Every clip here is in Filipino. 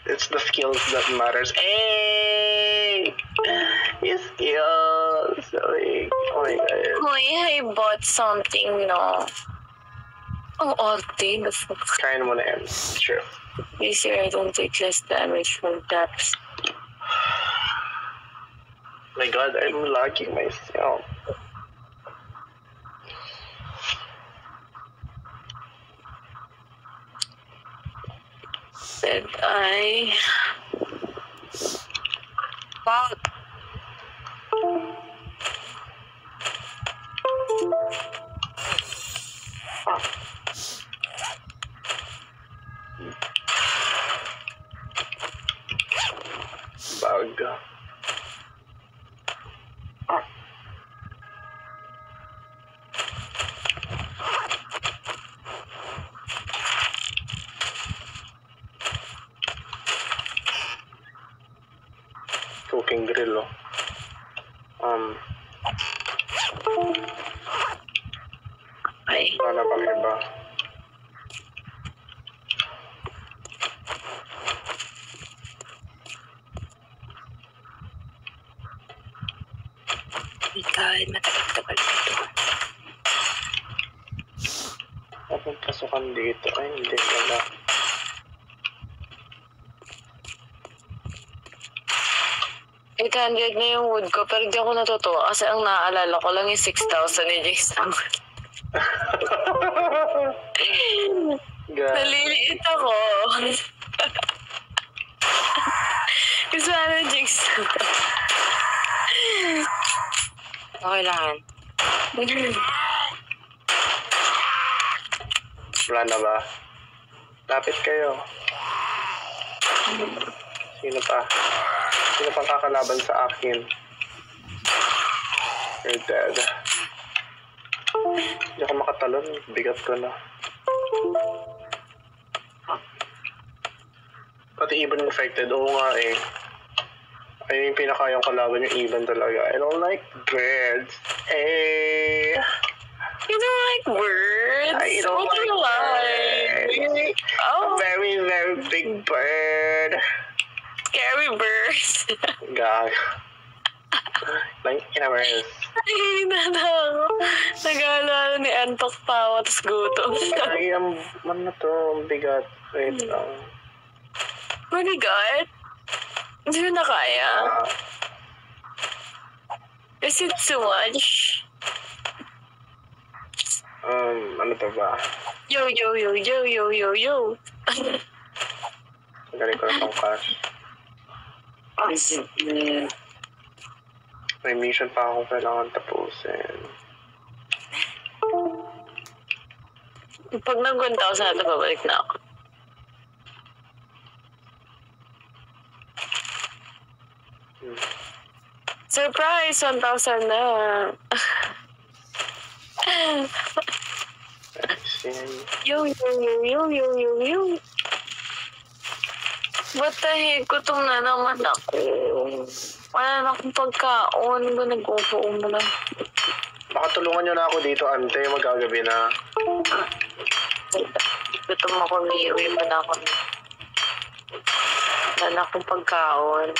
it's the skills that matters. Hey! Yung skills! Oh my God. Hoy, I bought something, no? Ang arte, the fuck. Kain mo na yan. Sure. This year, I don't take less damage from taps. My God, I'm lagging myself. Said I... Fuck. Bag. Cooking grill, Ay. Wala pang iba. My God, matagal-tagal na ito. Anong pasukan dito? Ay, hindi wala. $800 na yung wood ko, pero di ako natutuwa kasi ang naaalala ko lang yung 6,000 ni Jason. God. Naliliit ako. Gusto na Jason. Okay lang. Wala na ba? Lapit kayo. Sino pa? Sino pang kakalaban sa akin? You're dead. Hindi ako makatalon. Bigat ko na. Pati ibon infected. Oo nga eh. Ay, yung pinakayang kalaban yung ibon talaga. I don't like birds. Eh. You don't like birds? I don't What do you like? A very, very big bird. Scary birds. Gag. Like, inamers. Ay, natawa ko. Nag-aalala ni Antok Pawa, tapos gutom. Ay, ano na to? Ang bigat. Wait lang. Manigat? Hindi mo na kaya? Is it too much? Ano to ba? Yo, yo, yo, yo, yo, yo, yo. Galing ko na tong cash. May mission pa akong kailangan tapusin. Pag nag-1,000 na ito, babalik na ako. Surprise! 1,000 na. Yo, yo, yo, yo, yo, yo, yo. Ba't gutom na naman ako? Wala na akong pagkaon. Ba nag-upo mo lang? Baka tulungan nyo na ako dito, ante. Magagabi na. Gutom ako, uwi pa na ako. Wala na akong pagkaon.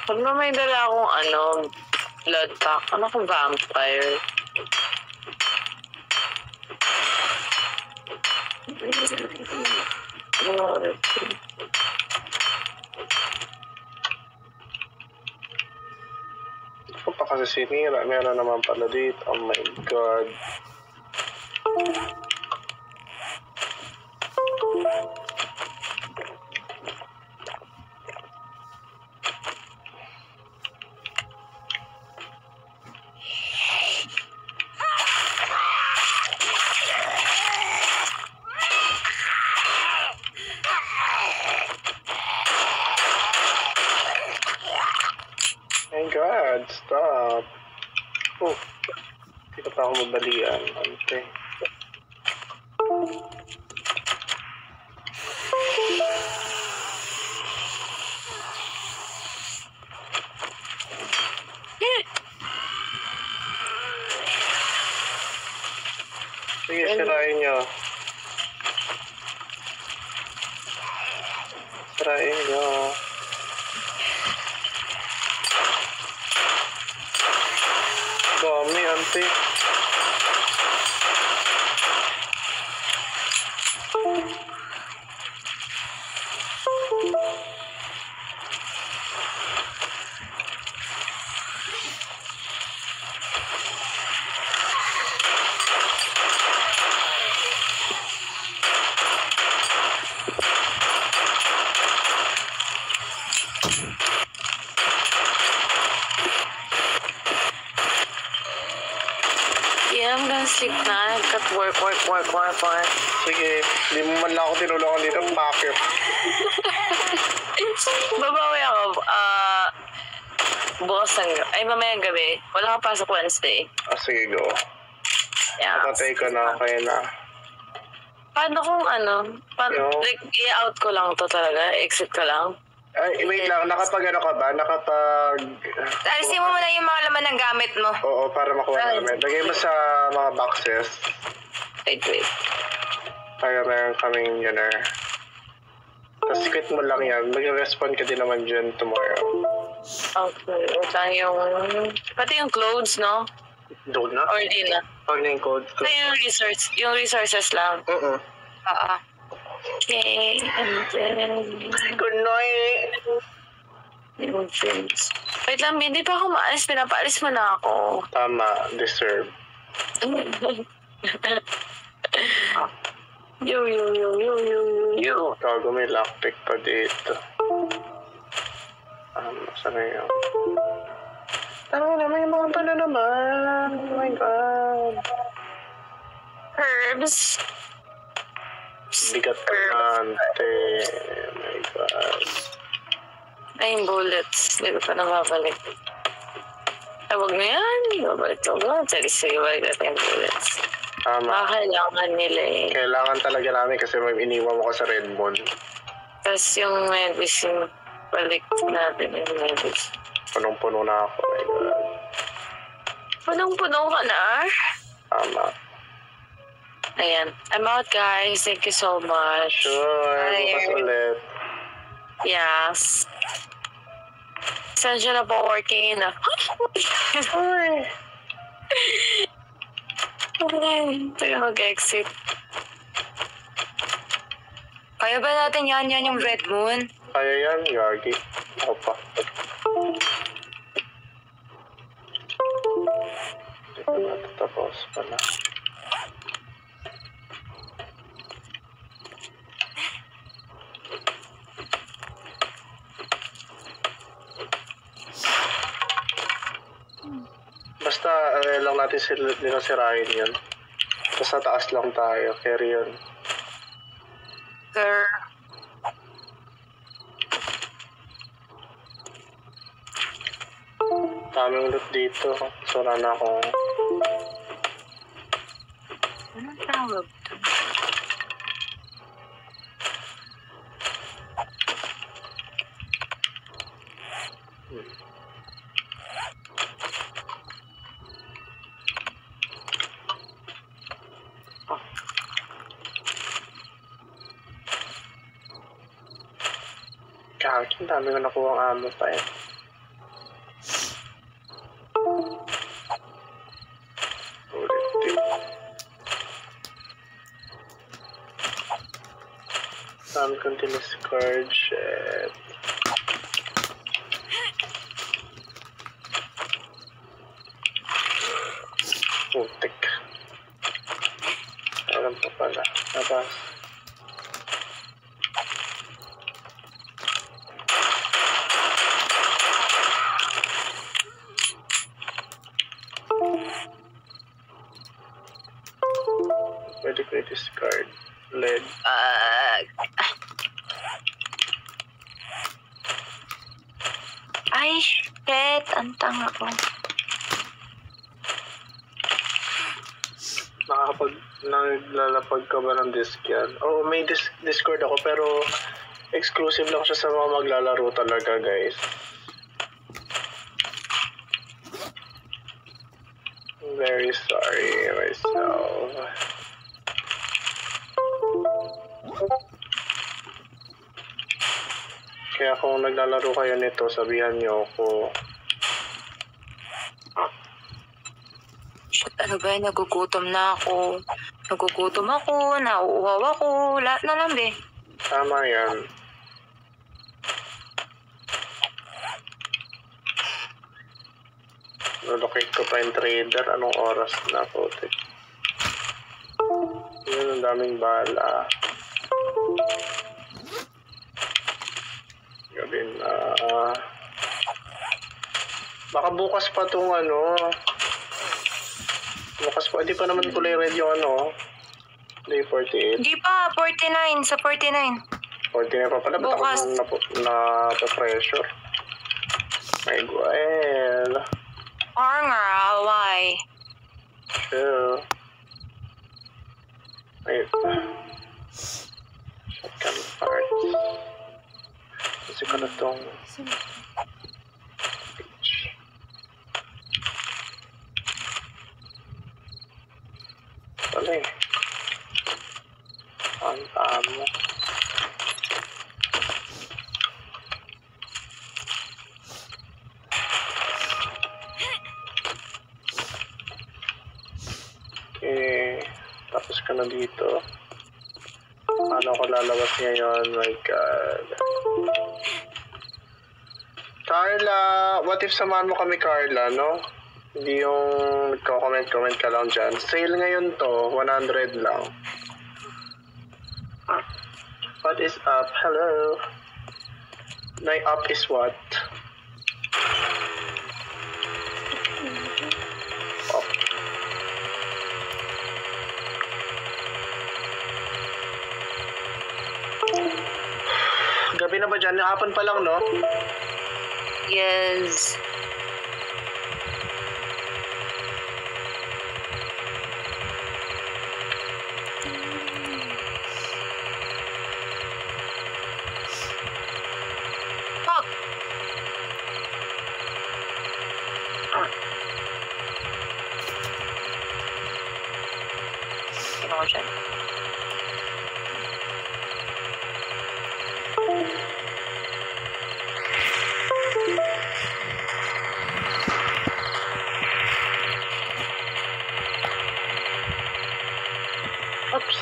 Pag na may dala akong blood pack. Ano kung vampire? Ito pa kasi sinira. Meron naman pala dito. Oh my God. My God, stop. Oh, hindi ka pa ako mabalian, ante. Sige, sirain nyo. Yeah, I'm gonna sleep na. I've got work. Sige, di mo man lang ako tinulungan dito. Bakit? Babawi ako. Bukas ng... Ay, mamayang gabi. Wala kang pasok Wednesday. Sige, go. Yeah. Patay ka na, kaya na. Paano kung ano? Yo. Like, i-out ko lang to talaga? Exit ko lang? Ay, wait lang. Nakapag ano ka ba? Alisin mo muna yung mga laman ng gamit mo. Oo, para makuha namin. Lagay mo sa mga boxes. Wait. Para meron kaming yunner. Tapos quit mo lang yan. Mag-respond ka din naman dyan tomorrow. Okay. Ito yung... Pati yung clothes, no? Doon na? Or di na? Pag na yung code. Ito yung resources lang. Oo. Okay. And then... Good night! Yung things. Wait lang, hindi pa ako maalis. Pinapaalis mo na ako. Tama. Deserve. Yo. Gago, may lockpick pa dito. Saan na yun? Tama naman yung mga pala naman. Oh my God. Herbs. Bigat ka nante. Oh my God. Ay, yung bullets. Hindi ko pa nababalik. Ay, wag na yan. Babalik ko. Sige, balik natin yung bullets. Tama. Kailangan nila eh. Kailangan talaga namin kasi may iniwan mo ka sa Redmond. Tapos yung medicine, balik natin yung medicine. Punong-puno na ako. Oh my God. Punong-puno ka na? Tama. Ayan. I'm out, guys. Thank you so much. Sure. Bukas ulit. Yes. Saan siya na po working na? Ay. Tayo mag-exit. Kaya ba natin yan yung Red Moon? Kaya yan, Yagi. Ako pa. Hindi ko natatapos pala. Basta, lang natin nila sirahin yun. Basta taas lang tayo. Carry yun. Girl. Daming loot dito. So, wala na akong... Anong tawag to? Kaki, dami ko nakuha ang amo pa eh. Ulit din. Dami kong tiniscard, shit. Putik. Alam pa pala. Labas. Pwede ko i-discard. Lead. Ay, shit. Ang tanga ko. Naglalapag ka ba ng disc yan? Oo, may Discord ako pero exclusive lang siya sa mga maglalaro talaga, guys. Very sorry myself. Kaya kung naglalaro kayo nito, sabihan niyo ako. Shit, ano ba? Nagugutom na ako. Nauuhaw ako. Lahat na lang, be. Tama yan. Nalocate ko pa yung trader. Anong oras na po? Yun, ang daming bala. Gabi na. Baka bukas pa tong ano. Bukas pa. Hindi pa naman kulay red yung ano. Day 48. Hindi pa, 49. Sa 49. 49 pa pala. Ba't Bukas. ako na-pressure? My God. Nga, why? Chill. Wait. Shotgun parts. Kasi ko na tong page. Wala eh. Ang amo. Okay. Tapos ka na dito. Paano ako lalabas ngayon? My God. Carla! What if samahan mo kami, Carla, no? Hindi yung comment ka lang dyan. Sale ngayon to. 100 lang. What is up? Hello? My up is what? Up. Gabi na ba dyan? Hapon pa lang, no? Yes. Fuck. Tingnan ko siya. Oops.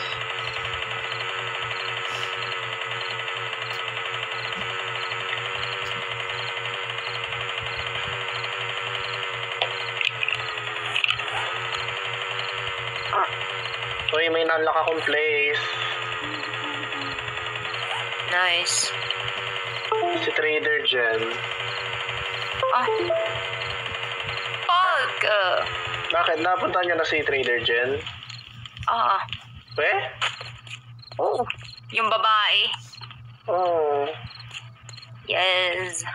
Uy, may nanlock akong place. Nice. Si Trader Jen. Ah. Fuck! Bakit? Napunta niyo na si Trader Jen? Ah. Eh? Oh. Yung babae. Oh. Yes.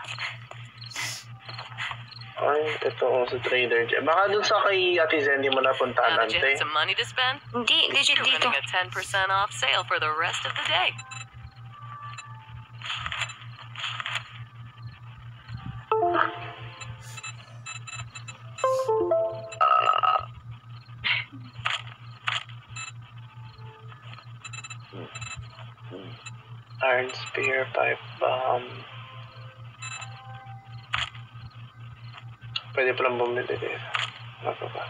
Ay, ito si Trader Jen. Baka dun sa kay Ate Zen, di mo napuntahan, Now that you ante. have some money to spend, Hindi, legit you're dito. running a 10% off sale for the rest of the day. Iron Spear, Pipe Bomb. Pwede palang bumili dito. Ano pa ba?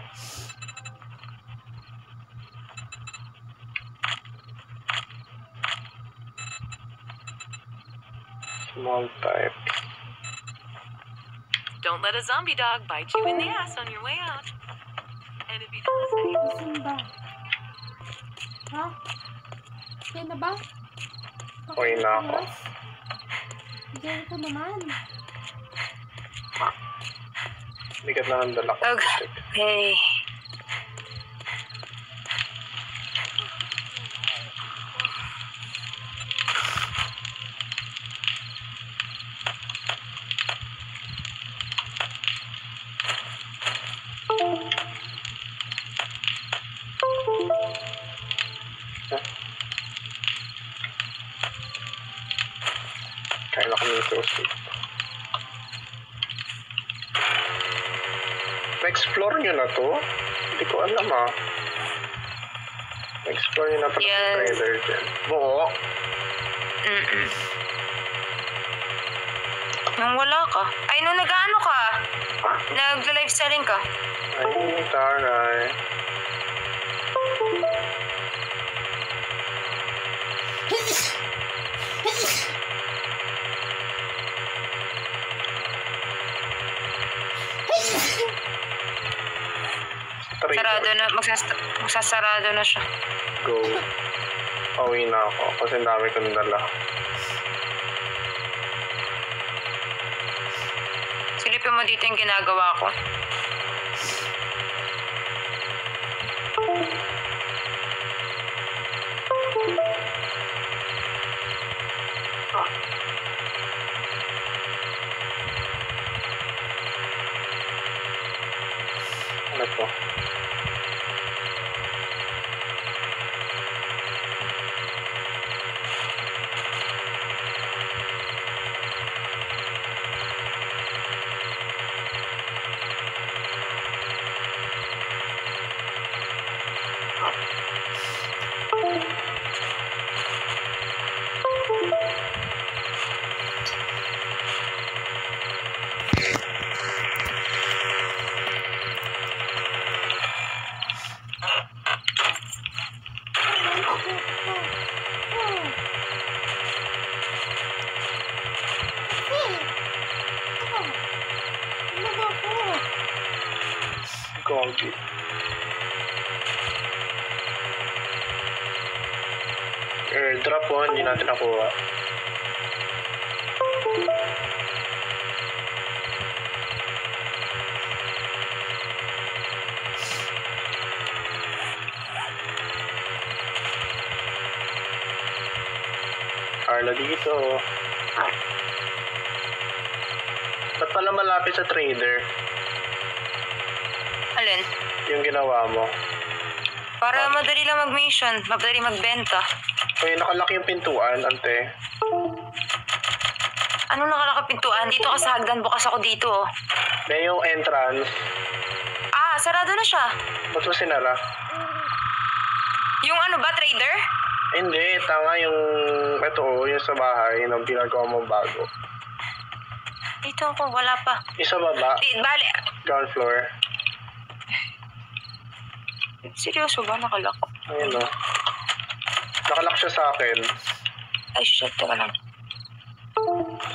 Small pipe. Don't let a zombie dog bite you in the ass on your way out. And if he does, Saan ba? Ha? Kaya na ba? Okay na ako. Diyan ko naman. Bigat na ng dala ko. Okay. Kaya na kami ito. Na-explore nyo na to? Hindi ko alam ah. Na-explore nyo na pala Yes. sa trailer dyan. Buo. Nung wala ka. Ay, nung nag-ano ka. Nag-live selling ka. Ay, taray. Sarado na. Magsasarado na siya. Go. Pauwi na ako kasi ang dami kong dala. Silipin Isipin mo dito yung ginagawa ko. Ano to? Gogi. Airdrop po, hindi natin nakuha. Carla dito. Ba't pala malapit sa trader Alin? yung ginawa mo? Para madali lang mag-mission, madali magbenta. Uy, nakalaki yung pintuan, ante. Ano nakalakapintuan? Dito ka sa hagdan, bukas ako dito. Oh. May yung entrance. Ah, sarado na siya. Ba't mo sinara? Yung ano ba, trader? Hindi, tanga yung... Ito yung sa bahay na ginagawa mo bago. Dito ako, wala pa. Isa baba, Bale, ground floor. seryoso ba nakalak? Ayun o. Nakalock siya sa akin. Ay, shit, teka lang.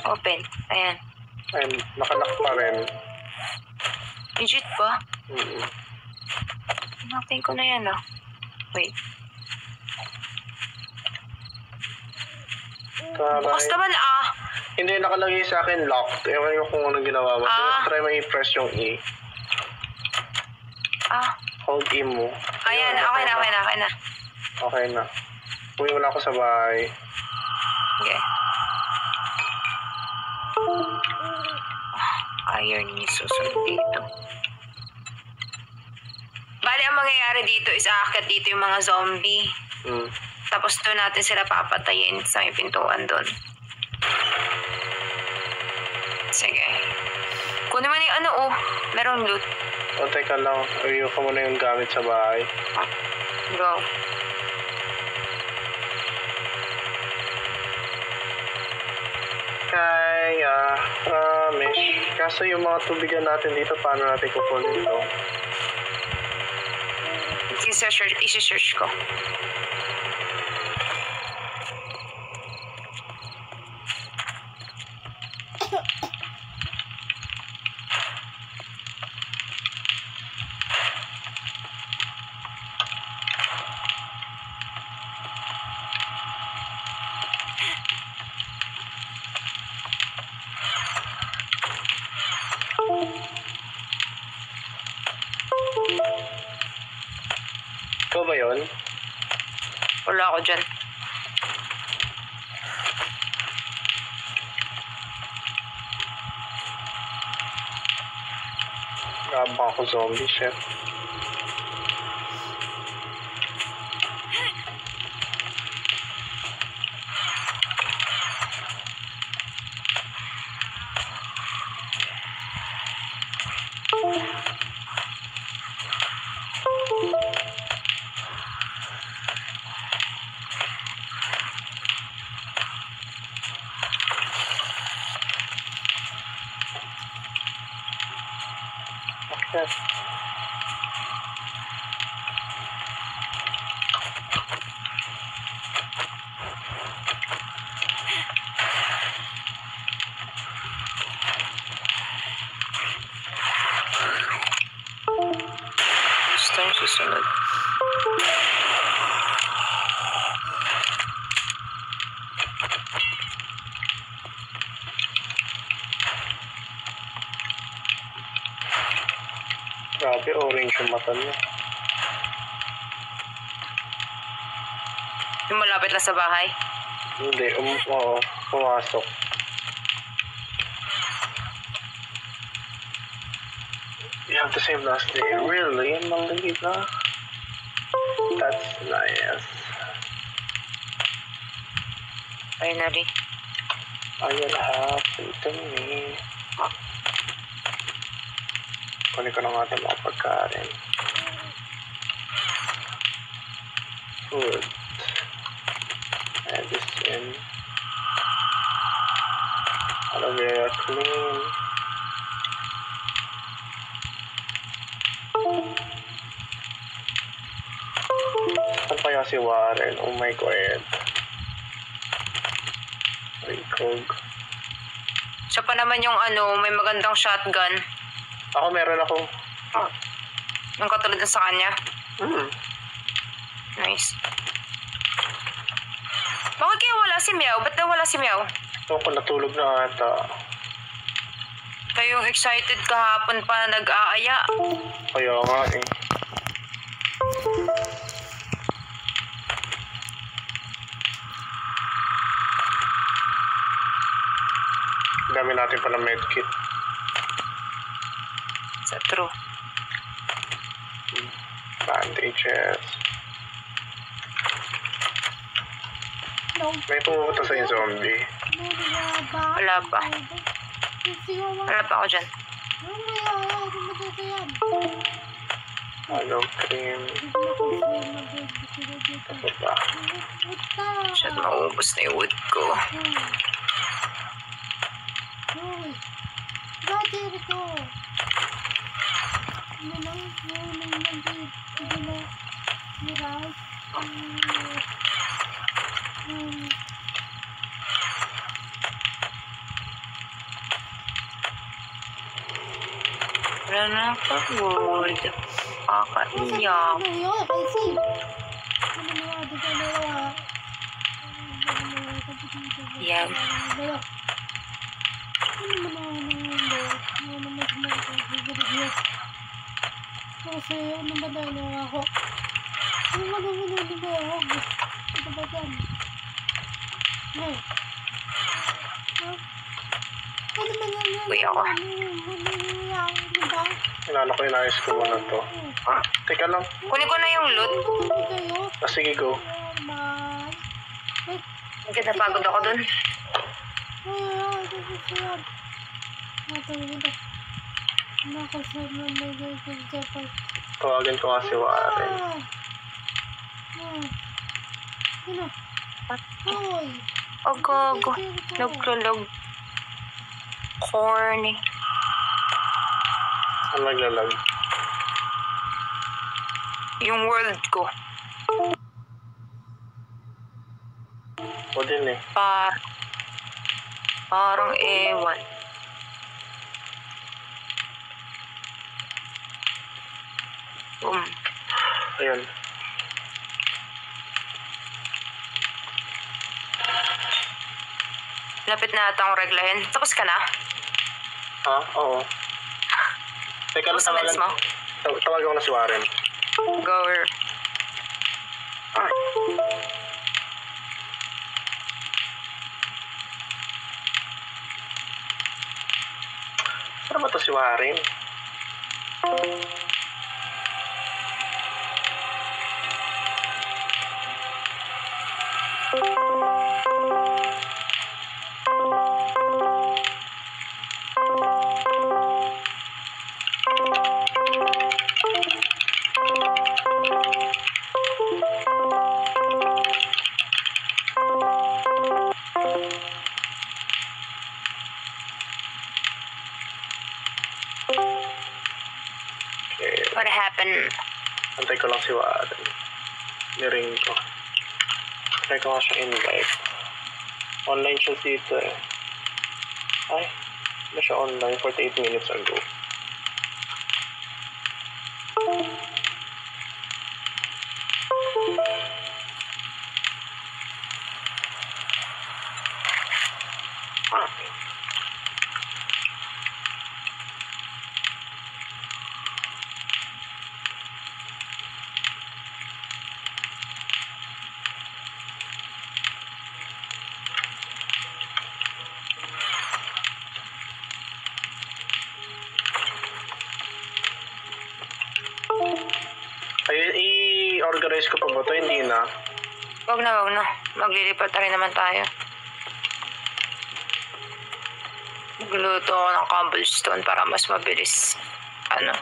Open, ayan. Ayun, nakalock pa rin. Legit ba? Mm. Hinapin ko na yan, ah. Wait. Bukas Taray. naman, ah. Hindi, nakalagay sa akin locked. Ewan ko kung anong ginawa mo. Ah. Try mo i-press yung E. Ah, Hold E mo. ayan, okay na. Okay na. Uwi mo na ako sa bahay. Okay. Iron yung susunod dito. Bali, ang mangyayari dito is aakyat dito yung mga zombie. Mm. Tapos doon natin sila papatayin sa may pintuan doon. Sige. Kunin mo na yung ano, oh. Merong loot. O, teka lang. Uwi ko muna yung gamit sa bahay. Go. Kaya, promise. Kaso yung mga tubigan natin dito, paano natin kukunin ito? Isi-search ko. Ikaw ba yun? Wala ako dyan. Gabang ako zombie, shit. Okay. Gusto yung susunod. Grabe, orange yung mata niya. Yung malapit lang sa bahay. Hindi, oo, pumasok. You have the same last name. Really, Malina? That's nice. Finally. Ayan, happy to me. Kunin ko na nga ito mga pagkain. Food. Medicine. Aloe vera clean. Saan kaya si Warren? Oh my God. Recog. Siya pa naman yung may magandang shotgun. Ako meron ako. Yung katulad na sa kanya. Nice. Bakit kaya wala si Meow? Ba't na wala si Meow? Ito ko natulog na ata. Kayong excited kahapon pa na nag-aaya. Kaya nga eh. Dami natin pala medkit. Sa true. Bandages. No. May pumunta sa yung zombie. Wala pa. Wala pa ako dyan. Hello, cream. Ito ba? Shit, maubos na yung wood ko. Wala na pa wood. Kakaiyak. Yan. Kasi ano ba dahil ako? Ano magagawin ba ako? Ito ba dyan? Hey. Ano ba yan? Uy, ako. Ano ba? Inano ko inayos ko muna to. Teka lang. Kunin ko na yung loot. Sige, go. Hindi napagod ako dun. Tawagin ko nga si Warren. Oh, gago. Naglalag. Corny. Ang naglalag. Yung world ko. O din eh. Parang ewan. Ayun. Lapit na ata akong reglahin. Tapos ka na? Ha? Oo. Teka lang, Tapos sa meds mo? Tawagan ko na si Warren. Goer. Saan ba ito si Warren? Okay. What happened? Antay ko lang si Warren. Niring ko. Try ko nga siya invite. Online siya dito eh. Ay, na siya online 48 minutes ago. Ayos ko pa ba ito? Hindi na. Wag na, wag na. Maglilipat na rin naman tayo. Magluto ako ng cobblestone para mas mabilis. Ano?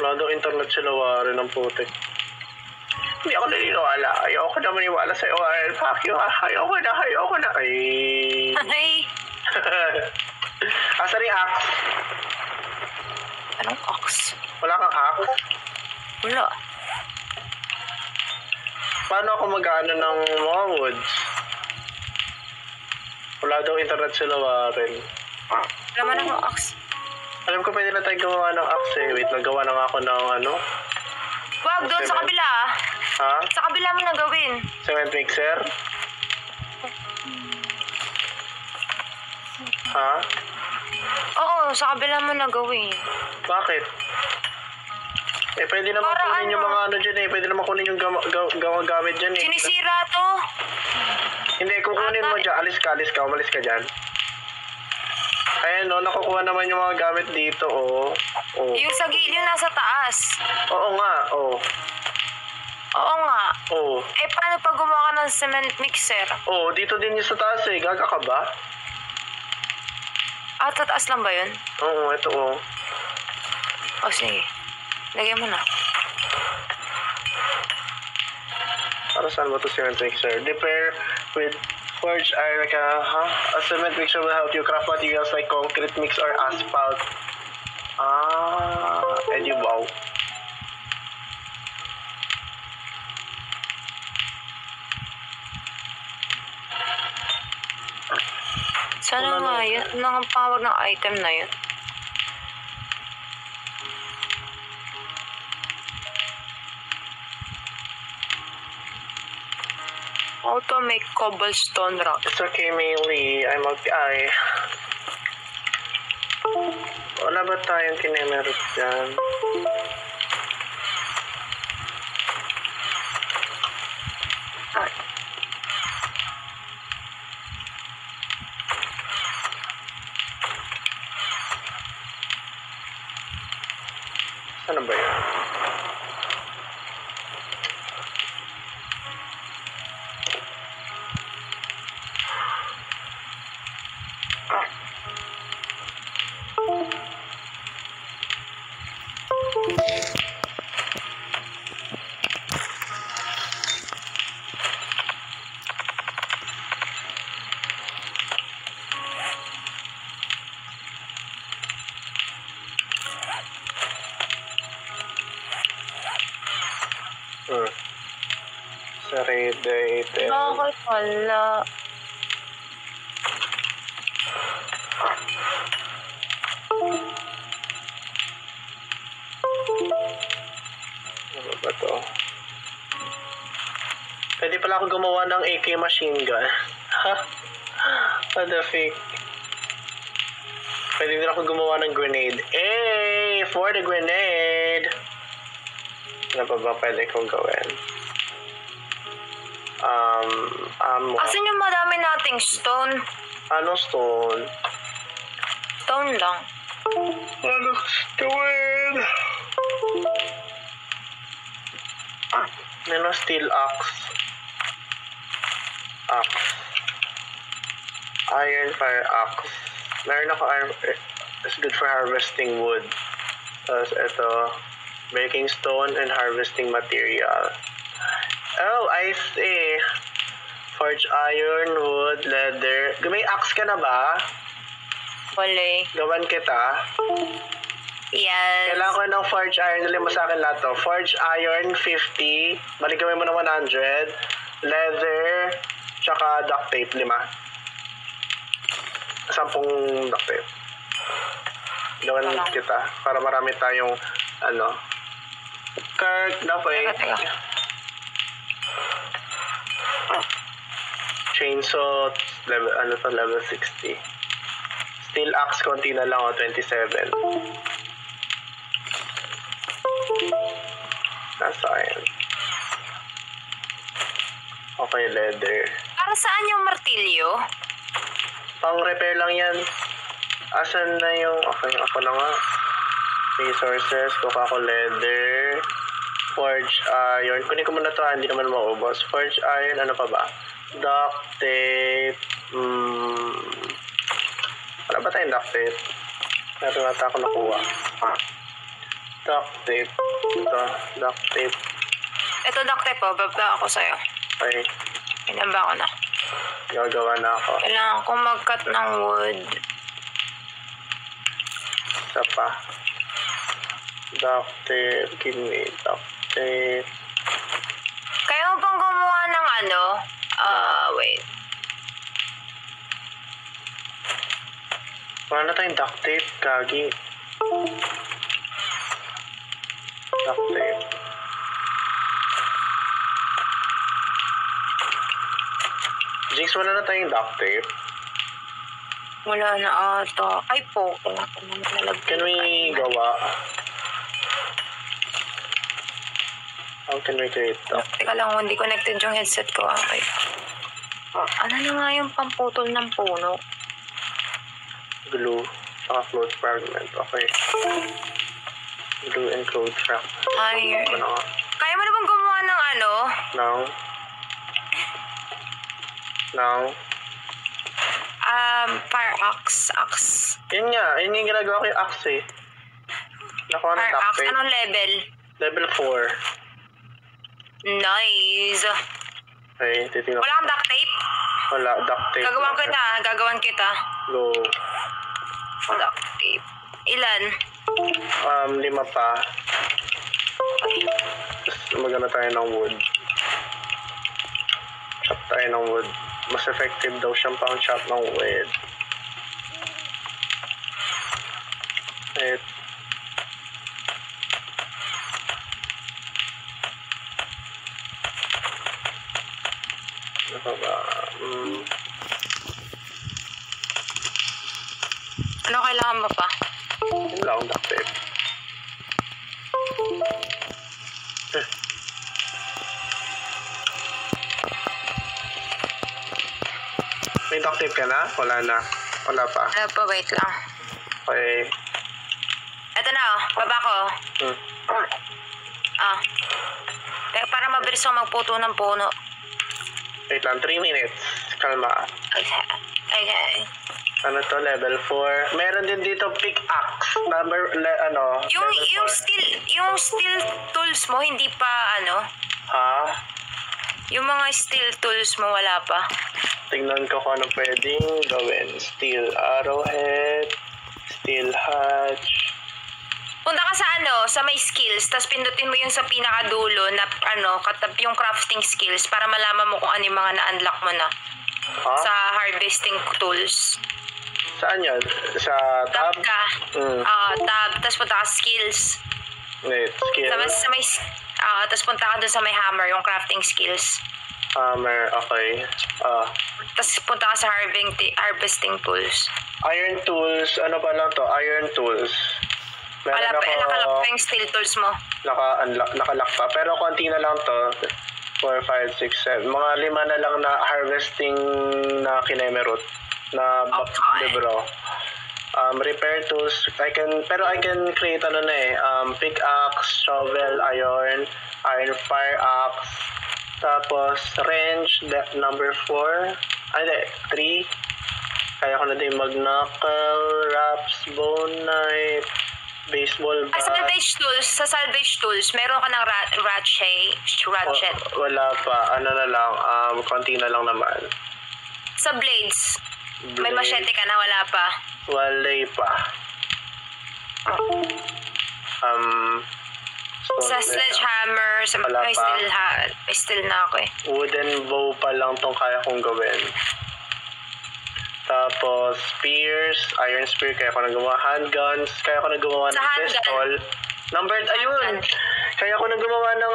Wala daw internet sila Warren ng putik. Hindi ako naniniwala. Ayoko na maniwala sa'yo, Warren. Fuck you, ha. Ayoko na. Ay. Ay! Asan yung axe? Anong ox? Wala kang axe? Wala. Paano ako mag-ano ng mga woods? Wala daw internet sila Warren. Wala man akong ox. Alam ko pwede na tayo gumawa ng axe eh. Wait, nagawa na nga ako ng ano. Wag, doon sa kabila. Ha? Sa kabila mo na gawin. Cement mixer? Ha? Oo, sa kabila mo na gawin. Bakit? Eh, pwede naman Para kunin yung ano? mga ano dyan eh. Pwede naman kunin yung gamit dyan eh. Sinisira to. Hindi, kung kunin mo dyan, alis ka, umalis ka dyan. Ayan, no, nakukuha naman yung mga gamit dito, oh. Oh. Yung sa gilid, yung nasa taas. Oo nga, oh. Oo nga. Oh. Eh, paano pag gumawa ka ng cement mixer? Oh, dito din yung sa taas eh. Gaga ka ba? Ah, tataas lang ba yun? Oo, ito, oh. O, sige. Lagyan mo na. Para saan ba ito cement mixer? Repair with forged iron, a cement mixer will help you craft materials like concrete mix or asphalt. Edi wow. Sana nga yun. Ano nga pawag ng item na yun? How to make cobblestone rock? It's okay, Maylee. I'm okay. Wala ba tayong kinemerit dyan? Ano ba yan? Serrated. Bakit wala? Ano ba to? Pwede pala ako gumawa ng AK machine gun. Ha? What the fuck? Pwede din ako gumawa ng grenade. Hey! For the grenade! Ano pa ba pwede kong gawin? Asan yung madami nating stone? Ano stone? Stone lang. Ano stone? Ano steel axe? Axe. Iron fire axe. Meron ako iron. It's good for harvesting wood. Tapos ito, making stone and harvesting material. Oh, I see. Forge iron, wood, leather. May axe ka na ba? Wala eh. Gawan kita. Yes. Kailangan ko ng forge iron. Dali mo sa akin lahat to. Forge iron, 50. Baligawin mo ng 100. Leather, tsaka duct tape, 5. 10 duct tape. Gawan kita. Para marami tayong, ano. Kirk, dapat. Teka. Chainsaw, level 60. Steel axe, konti na lang, 27. Nasaan? Okay, leather. Para saan yung martilyo? Pang-repair lang yan. Asan na yung... Okay, ako na nga. Resources, kuha ko leather. Forge iron. Kunin ko muna to, hindi naman maubos. Forge iron, ano pa ba? Duct tape. Wala ba tayong duct tape? Meron nata ako nakuha. Duct tape. Ito, duct tape. Ito, duct tape po. Baba ako sa'yo. Okay, Pinaba ko na. gagawa na ako. Kailangan kong mag-cut ng wood. Isa pa. Duct tape. Give me duct tape. Kaya mo bang gumawa ng ano? Wait. Wala na tayong duct tape, kagi. Duct tape. Jinx, wala na tayong duct tape. Wala na ata. Ay po. Kailangan ko naman nalagyan. Can we gawa? How can we create that? Teka lang, hindi connected yung headset ko. Okay. Ano na nga yung pamputol ng puno? Glue. Saka float fragment. Okay. Glue and code track. Ay, Ano nga? kaya mo na bang gumawa ng ano? Now? Now? Fire axe. Yun nga. Yun yung ginagawa ko yung axe eh. Nakuha ng Fire duct axe. tape. Anong level? Level 4. Nice. Okay, titignan Wala kang duct tape? Wala, duct tape. Gagawan kita. Go. Duct tape. Ilan? 5 pa. Okay. Tapos magana tayo ng wood. Chop tayo ng wood. Mas effective daw siyang pang-chop ng wood. Wait. Ano pa ba? Ano kailangan mo pa? Yun lang, duct tape. May duct tape ka na? Wala na. Wala pa. Ano pa, wait lang. Okay. Eto na baba ko. Hmm. Teka, para mabilis ako magputo ng puno. Wait lang, 3 minutes. Kalma. Okay. Ano to, level 4. Meron din dito pickaxe. Level Yung 4. steel tools mo, hindi pa Ha? yung mga steel tools mo wala pa. Tingnan ko kung ano pwedeng gawin. Steel arrowhead, steel hatch. Punta ka sa may skills, tapos pindutin mo yung sa pinakadulo na yung crafting skills para malaman mo kung ano yung mga na-unlock mo na Ha? sa harvesting tools. Saan yun? Sa Tab tab? ka. Hmm. Tab, tapos punta ka sa skills. Wait, skill. Tapos punta ka dun sa may hammer, yung crafting skills. Hammer, okay. Tapos punta ka sa harvesting tools. Iron tools, ano pa lang to? Iron tools. Meron Nakalak pa yung steel tools mo. Nakalock pa. Pero konti na lang to. 4, 5, 6, 7. Mga 5 na lang na harvesting na kinemerot. Na Okay. libro. Repair tools. I can create pickaxe, shovel, iron fire axe. Tapos wrench, depth number 4. Ay, 3. Kaya ko na din mag-knuckle, wraps, bone knife, baseball bat. Sa salvage tools, meron ka ng ratchet. Wala pa. Ano na lang, konti na lang naman. Sa blades, may Blade. machete ka na, wala pa. Wala pa. Sa sledgehammer, Wala may pa. still na ako eh. Wooden bow pa lang tong kaya kong gawin. Tapos, spears, iron spear, kaya ko nagawa handguns, kaya ko nagawa ng Sa handgun? pistol. Ayun! Kaya ko nagawa ng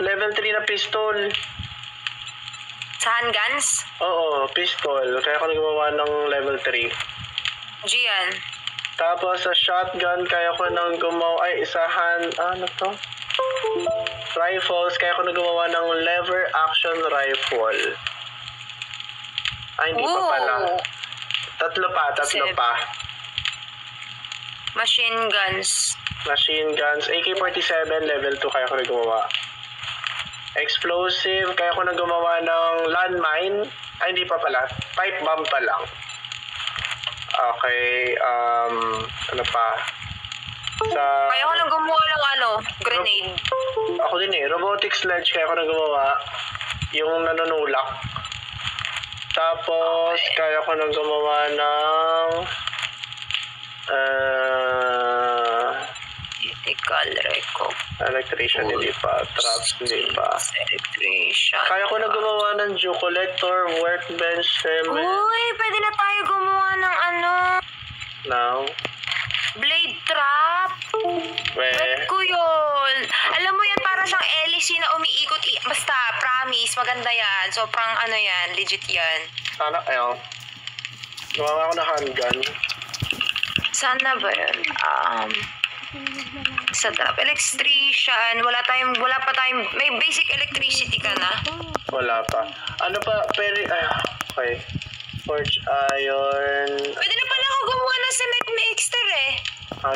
level 3 na pistol. Sa handguns, Oo, pistol. Kaya ko nagawa ng level 3. Gian. Tapos sa shotgun, kaya ko nang gumawa, ano to? Rifles, kaya ko na gumawa ng lever action rifle. Ay, hindi pa pala. Ooh. Tatlo pa. Machine guns. Machine guns, AK-47, level 2, kaya ko na gumawa. Explosive, kaya ko na gumawa ng landmine. Ay, hindi pa pala. Pipe bomb pa lang. Okay, ano pa? Kaya ko na gumawa ng grenade. Ako din eh. Robotic sledge, kaya ko na gumawa. Yung nanunulak. Tapos, kaya ko na gumawa ng... Critical record. electrician, hindi pa. Traps, hindi pa. Electrician. Kaya ko na gumawa ng dew collector, workbench, cement. Uy, pwede na tayo gumawa ng Now, blade trap. Bet ko yun. Alam mo yan, para siyang LC na umiikot. Basta, promise, maganda yan. Sobrang yan, legit yan. sana, ayun. Gumawa ko ng handgun. Sana ba yun? Sa trap. Electrician. Wala pa tayong, may basic electricity ka na. Wala pa. Ano pa, okay. Forge iron. Pwede na pala ako gumawa ng cement mixer eh.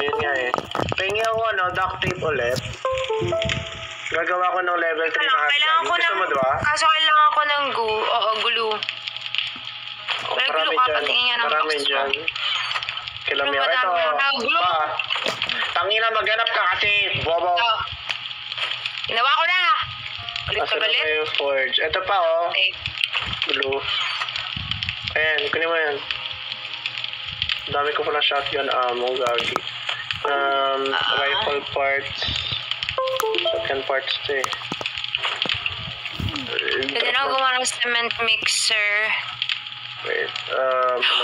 Yun nga eh. Pengi ako, duct tape ulit. Gagawa ko ng level 3 na Kailangan ko handgun. Gusto mo, diba? Kaso kailangan ko ng glue. Oo, glue. Wala glue ka, patingin nga ng box Marami ko. dyan. Kilam yan. Ito, Glue. pa. Tangina, maghanap ka kasi, bobo. Oh. Ginawa ko na. Ulit ka Asan na galit. ba yung forge? Ito pa, oh. Okay. Glue. Ayan, kunin mo yan. Dami ko pala shotgun ammo, gagi. Rifle parts. Shotgun parts to eh. Pwede na ako gumawa ng cement mixer. Wait,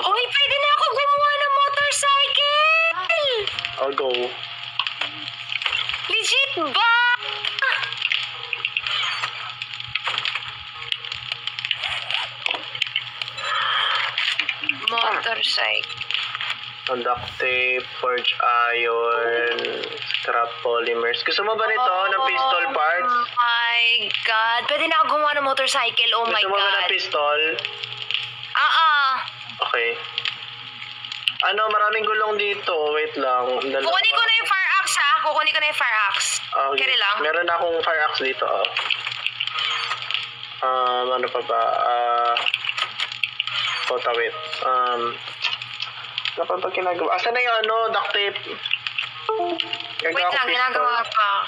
Uy, pwede na ako gumawa ng motorcycle! I'll go. Legit ba? Motorcycle. Duct tape, forge iron, scrap polymers. Gusto mo ba nito ng pistol parts? Oh my God. Pwede na ako gumawa ng motorcycle. Oh my Gusto mo ba ng God. pistol? Okay. Maraming gulong dito. Wait lang. Dalawa. Kukunin ko na yung fire axe ha. Kukunin ko na yung fire axe. Okay. Kaya lang. Meron akong fire axe dito. Ano pa ba? Wait. Ano pa ba ginagawa? Asan na yung duct tape? Wait lang, ginagawa pa.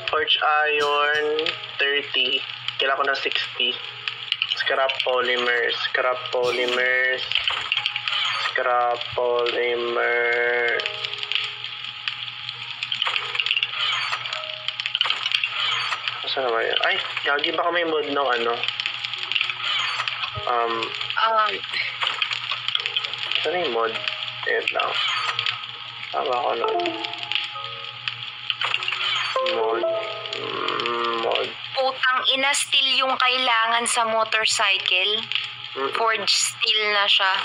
Forge iron, 30. Kailangan ko ng 60. Scrap polymer. Asan na ba yun? Ay, gagi baka may mod ng saan na yung mod? Wait lang. Tama ko na. Mod. Putang ina, steel yung kailangan sa motorcycle. Forged steel na siya.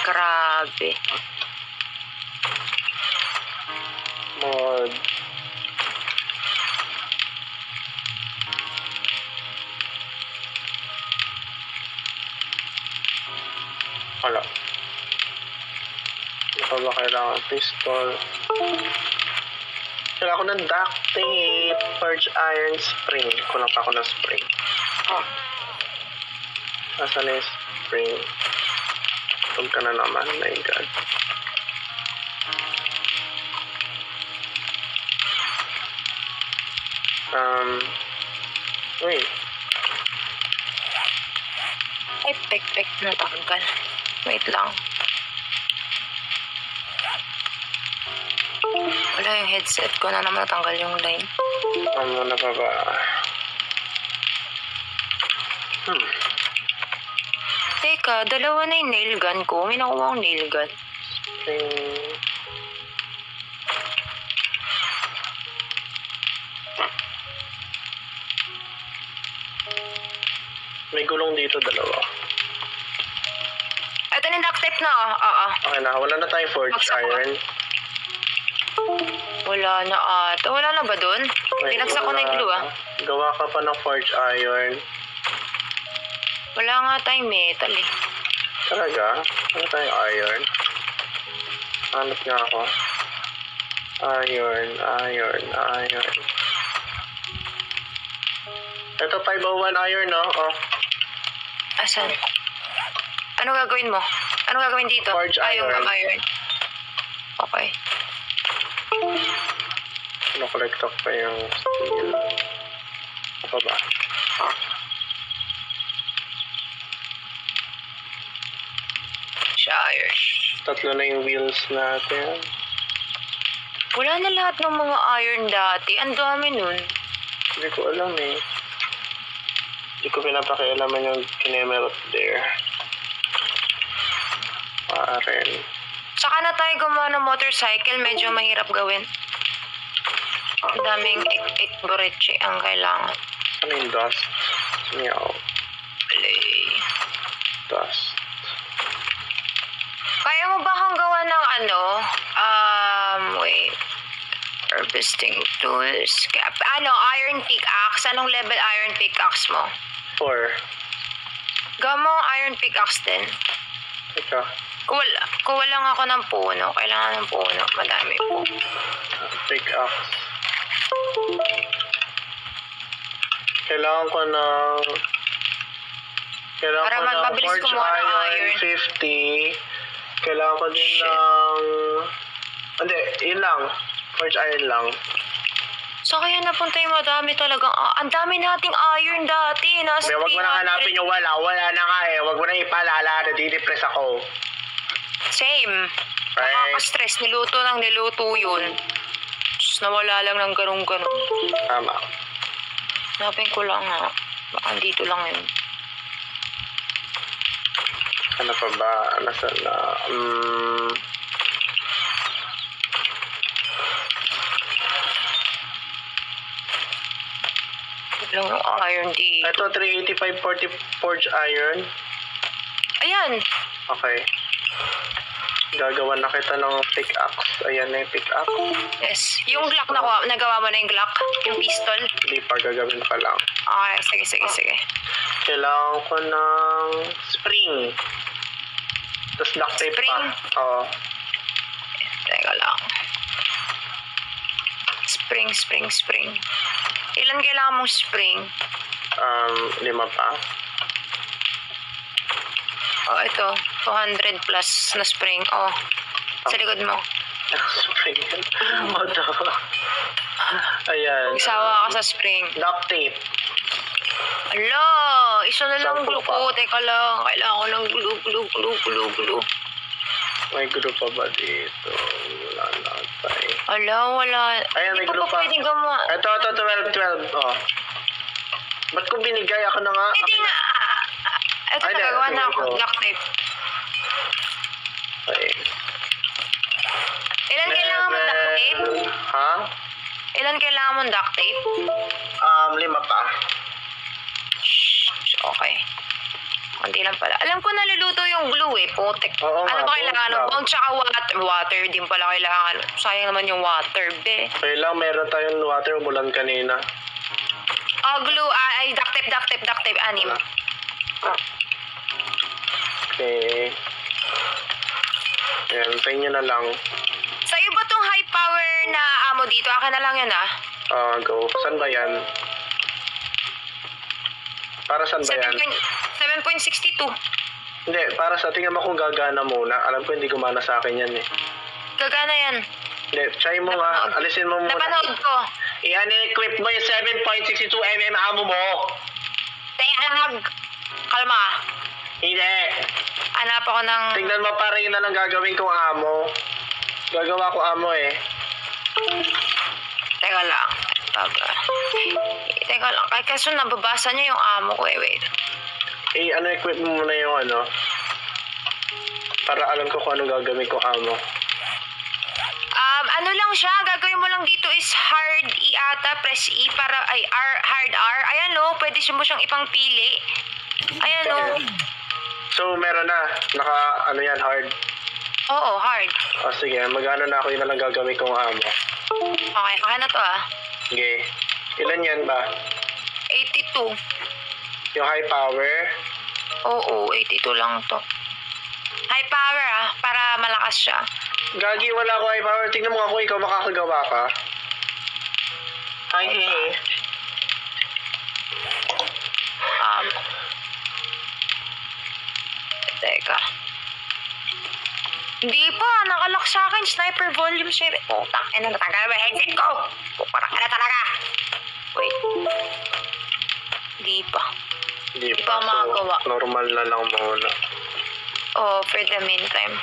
Grabe. Mod. Wala. Ano pa ba kailangan? Pistol. Kailangan ko ng duct tape, forge iron, spring. Kulang pa ako ng spring. Nasaan na yung spring? Huwag ka na naman. My God. Uy. Ay, pek na tanggal. Wait lang. Wala yung headset ko na naman natanggal yung line. Ano na pa ba? Teka, dalawa na yung nail gun ko. May nakuha akong nail gun. Spring. May gulong dito, dalawa. Ito na yung duct tape na. Oo. Okay na, wala na tayong forge Bagsak ko. iron. Wala na ata. Wala na ba dun? Binagsak ko na yung glue, ah. Gawa ka pa ng forged iron. Wala nga tayong metal, eh. Talaga? Ano tayong iron? Hanap nga ako. Iron. Ito 501 iron, no? Oh. Asan? Ano gagawin mo? Ano gagawin dito? Forge Yung iron. iron. Okay. Nakolekt ko pa yung steel. Ano ba? Siya iron. Tatlo na yung wheels natin. Wala na lahat ng mga iron dati. Ang dami nun. Hindi ko alam eh. Hindi ko pinapakialaman yung kinemerot there. Rin. Saka na tayo gumawa ng motorcycle. Medyo mahirap gawin. Ang daming ikboreche ang kailangan. Ano yung dust? Meow. Play. Dust. Kaya mo ba kang gawa ng ano? Wait. Harvesting tools. Iron pickaxe. Anong level iron pickaxe mo? 4. Gawa mo ang iron pickaxe din. Teka. Kuha lang ako ng puno. Kailangan ng puno. Madami po. Pick up. Kailangan ko ng... Kailangan Para ko ng magpabilis forged kumuha ng iron iron. 50. Kailangan ko din Shit. ng... Hindi, yun lang. Forged iron lang. So kaya napunta yung madami talagang... ang dami nating iron dati. Nasa May wag mo na 300. hanapin yung wala. Wala na nga eh. Wag mo na ipaalala. Nadidepress ako. Same. Right. Nakaka-stress. Niluto yun. Tapos nawala lang ng ganun-ganun. Tama. Hanapin ko lang nga. Baka dito lang yun. Ano pa ba? Nasaan na? Lang yung iron dito. Ito, 385-40 forged iron. Ayan. Okay. Gagawa na kita ng pickaxe. Ayan na yung pickaxe. Yes. Yung Glock nagawa mo na yung Glock? Yung pistol? Hindi pa, gagawin pa lang. Okay, sige. Kailangan ko ng spring. Tapos duct tape Spring? pa. Oo. Teka lang. Spring. Ilan kailangan mong spring? 5 pa. Oh, ito. 200 plus na spring. Oh, sa likod mo. Spring. Ito. Ayan. Isawa ka sa spring. Duct tape. Ala, isa na lang Sampu glue pa. ko. Teka lang. Kailangan ko ng glue. May glue pa ba dito? Wala na tayo. Ala, wala. Ayan, may Hindi glue pa pa. pwedeng gumawa. Ito, 12. Oh. Ba't ko binigay ako na nga? Hindi nga. Ito Ay, nagagawa hindi. na ako. Ito. Duct tape. Okay. Ilan kailangan mong duct tape? Ha? Ilan kailangan mong duct tape? 5 pa. Okay. Kunti lang pala. Alam ko naluluto yung glue eh. Putek. Oo nga, Ano ba kailangan? buong Bone tsaka water din pala kailangan. Sayang naman yung water, be. Kailang meron tayong water ulan kanina. Glue. Ay, duct tape. 6. Okay. Ayan, tayo nyo na lang. Sa'yo ba tong high power na amo dito? Akin na lang yan Go. Saan ba yan? Para saan ba yan? 7.62. Hindi, para sa tingnan mo kung gagana muna. Alam ko hindi gumana sa akin yan eh. Gagana yan. Hindi, try mo nga. Alisin mo muna. Napanood ko. I-equip mo yung 7.62mm amo mo. Teka lang. Kalma. Hindi. Hanap ako ng... Tingnan mo para yun na lang gagawin kong amo. Gagawa ko amo eh. Teka lang. Teka lang. Ay, kaso nababasa niya yung amo ko eh. Wait. Equip mo muna yung ano. Para alam ko kung anong gagawin kong amo. Ano lang siya, gagawin mo lang dito is hard E ata, press E para, hard R. Ayan pwede mo siyang ipangpili. Ayan So, meron na. Yan, hard. Oo, hard. Sige, magano na ako yun na lang gagamit kong amo. Okay, okay na to ah. Sige. Ilan yan ba? 82. Yung high power? Oo, 82 lang to. High power ah, para malakas siya. Gagi, wala ako high power. Tingnan mo ako, ikaw makakagawa ka. Ay, Teka. Hindi pa, nakalock sa akin. Sniper volume share. Oh, takin na, natanggal ba headset ko? Parang na talaga. Wait. Hindi pa. Hindi pa makagawa. Normal na lang muna. Oh, for the meantime.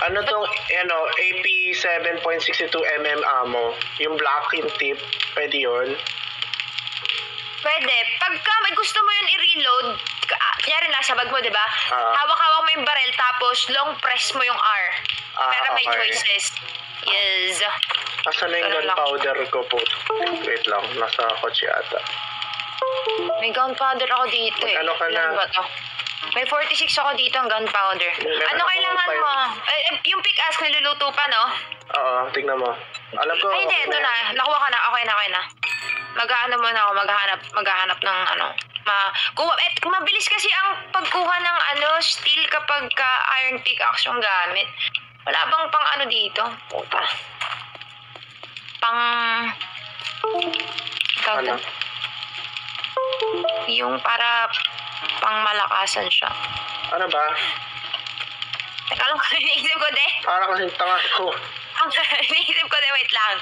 Ano tong, AP 7.62mm ammo? Yung black yung tip, pwede yun? Pwede. Pagka may gusto mo yun i-reload, kaya rin nasa bag mo, di ba? Hawak-hawak mo yung barrel, tapos long press mo yung R. Pero may okay. choices. Yes. Asan na yung gunpowder ko po? Wait lang, nasa kotse ata. May gunpowder ako dito eh. Ano ka na? Ilan ba to? May 46 ako dito ang gunpowder. Ano kailangan mo? Yung pickaxe niluluto pa, no? Oo, tignan mo. Alam ko. Ay, hindi. Ito na. Nakuha ka na. Okay na. Mag-ano muna ako. Maghahanap ng ano. Mabilis kasi ang pagkuha ng steel kapag iron pickaxe yung gamit. Wala bang pang ano dito? Puta. Ano? Yung para pang malakasan siya. Ano ba? Teka lang, iniisip ko de. Para kasing tanga ko. Iniisip ko de, wait lang.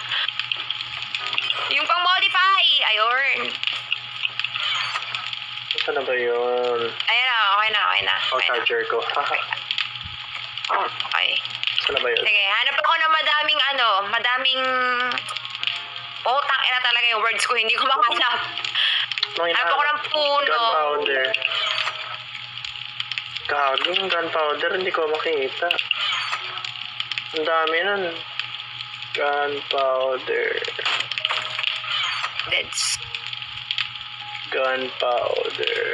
Yung pang modify. Ayun. Saan na ba yun? Ayun na, okay na. Oh, charger ko. Okay. Saan na ba yun? Sige, hanap ako ng madaming... Oh, tangina talaga yung words ko, hindi ko makanap. Hanap ako ng puno. Gunpowder. Gagong gunpowder, hindi ko makita. Ang dami nun. Gunpowder. Deads. Gunpowder.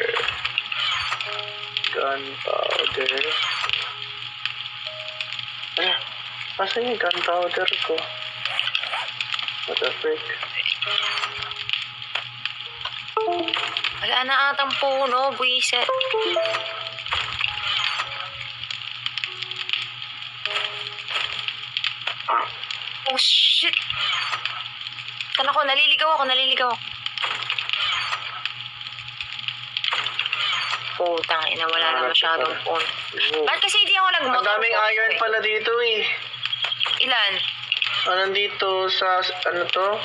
Asan yung gunpowder ko? What the frick? Wala na atang puno, buwiset. Oh, shit. Naliligaw ako. Putang ina, wala na masyadong puno. Ba't kasi hindi ako nagmotor? Ang daming iron pala dito eh. Ilan? Nandito sa, 740.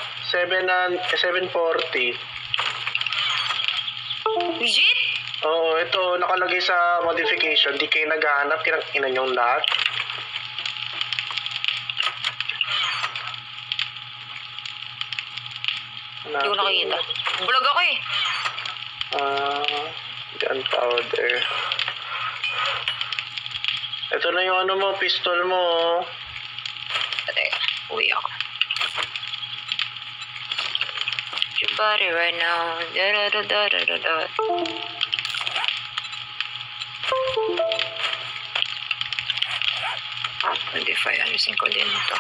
Legit? Oo, ito, nakalagay sa modification. Di kayo naghahanap, kinang yung lahat. Hindi ko nakikita. Bulag ako eh. Gunpowder. Ito na yung pistol mo. Teka, uwi ako. Your body right now. Da-da-da-da-da-da. Hindi, ayusin ko din ito.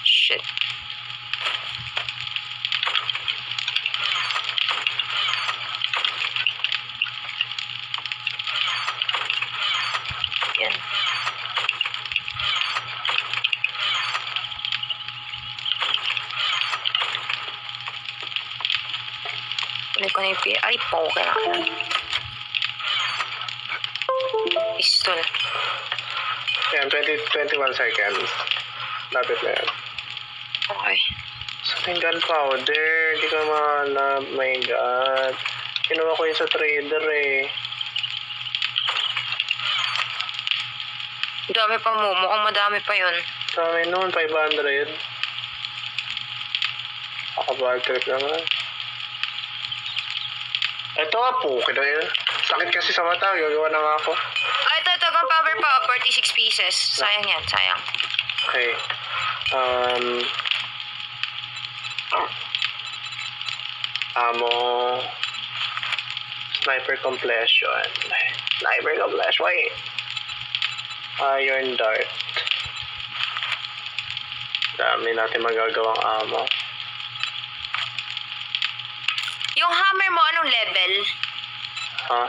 Shit. Yan. Kunin ko na yung ay, poke na. Pistol. Yan, 21 seconds. Lapit na yan. Okay. Saan yung gunpowder? Di ko mahanap. My God. Kinuha ko yun sa trader eh. Dami pa mo. Mukhang madami pa yun. Dami noon, 500. Bad trip naman. Ito po, kaya yun. Sakit kasi sa mata, gagawa na nga ako. Ito, gunpowder pa. 46 pieces. Sayang yan, sayang. Okay. Ammo. Sniper completion. Wait. Iron dart. Dami natin magagawang amo. Yung hammer mo, anong level? Ha?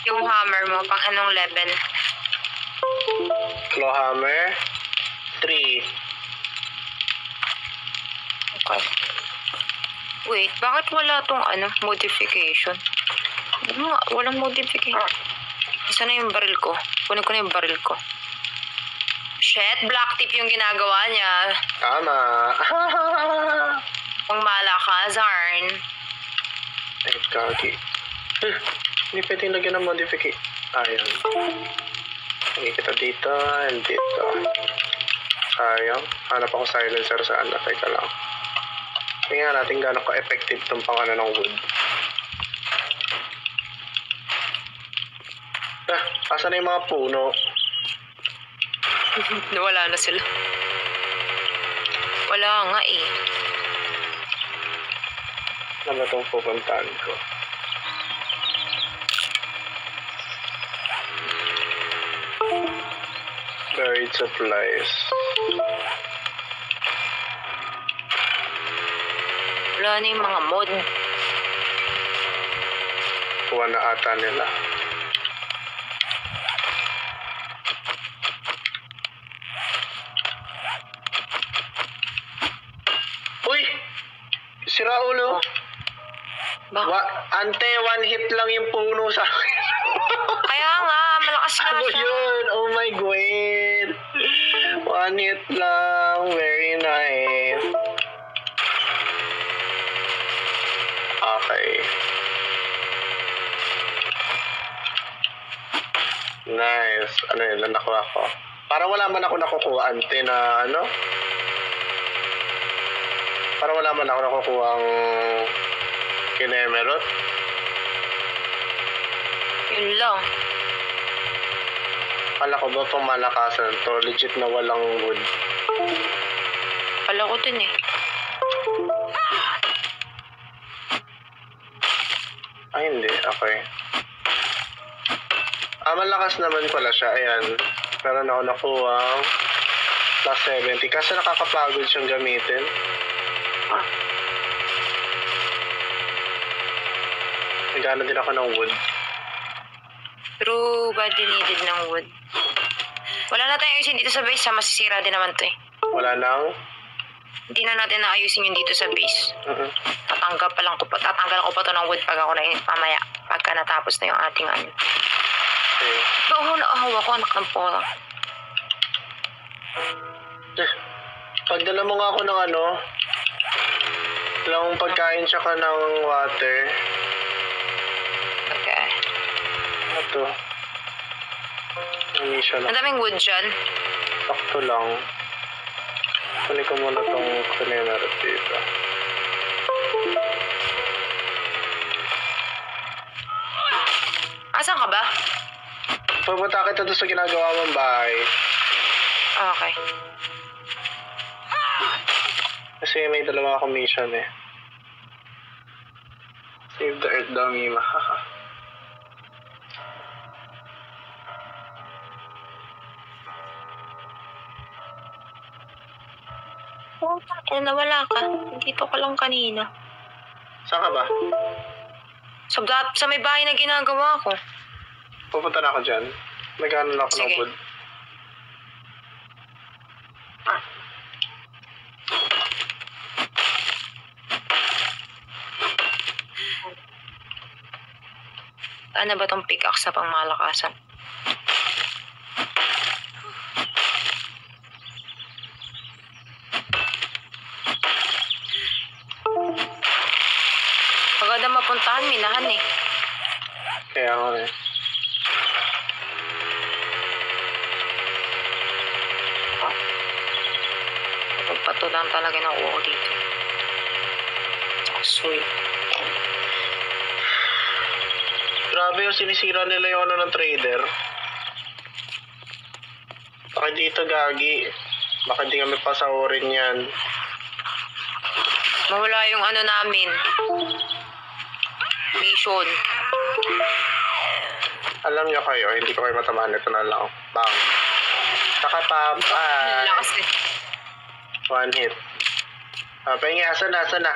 Yung hammer mo, pang anong level? Clawhammer? 3. Okay. Wait, bakit wala tong modification? Walang modification. Isa na yung baril ko. Kunin ko na yung baril ko. Shit, black tip yung ginagawa niya. Tama. Pang malakas, Arn. Ay, kagi. Hindi pwedeng lagyan ng modificate. Ayan. Lagyan kita dito and dito. Sayang. Hanap ako silencer saan. Teka lang. Tingnan natin gaano ka-effective itong pang ng wood. Asan na yung mga puno? Wala na sila. Wala nga eh. Ano ba itong pupuntahan ko? Buried supplies. Wala na yung mga mod. Kuha na ata nila. Uy! Sira ulo. Ante, one hit lang yung puno sa akin. Kaya nga, malakas na Ano siya. yun? Oh my God. One hit lang. Very nice. Okay. Nice. Ano yun? Nakuha ko. Parang wala man ako nakukuha, ante, na ano? Parang wala man ako nakukuha ang kinemerot. Yun lang. Kala ko ba pang malakasan to? Legit na walang wood. Kala ko din eh. Ay, hindi. Okay. Malakas naman pala siya. Ayan. Pero na ako nakuha plus 70. Kasi nakakapagod siyang gamitin. Nagana din ako ng wood. True, badly needed ng wood. Wala na tayong ayusin dito sa base, masisira din naman to eh. Wala nang... Hindi na natin naayusin yung dito sa base. Tatanggal ko pa to ng wood pag ako na mamaya. Pagka natapos na yung ating ano. Okay. Naahawa ko, anak ng pola. Pagdala mo nga ako ng ano, lang pagkain tsaka ng water. Okay. Ano to? Mission Ang daming wood dyan. sakto lang. Kunin ko muna tong kuninarot dito. Asan ka ba? Pupunta kita doon sa ginagawa mong bahay. Okay. Kasi may dalawa akong mission eh. Save the earth daw, Mima. Nawala ka. Dito ka lang kanina. Saan ka ba? Sa may bahay na ginagawa ko. Pupunta na ako dyan. Nagano na ako ng Sige. wood. Ano ba tong pickaxe sa pangmalakasan? Maganda mapuntahan, minahan eh. Kaya nga eh. Pagpatulan talaga ng uko dito. Asoy. Grabe yung sinisira nila yung ano ng trader. Baka dito gagi. Baka di kami pasahurin yan. Mawala yung ano namin. Mission. Alam niyo kayo, hindi ko kayo matamaan. Ito na lang. Bang. Nakapam. Bye. Lakas eh. One hit. Pahinga, asan na?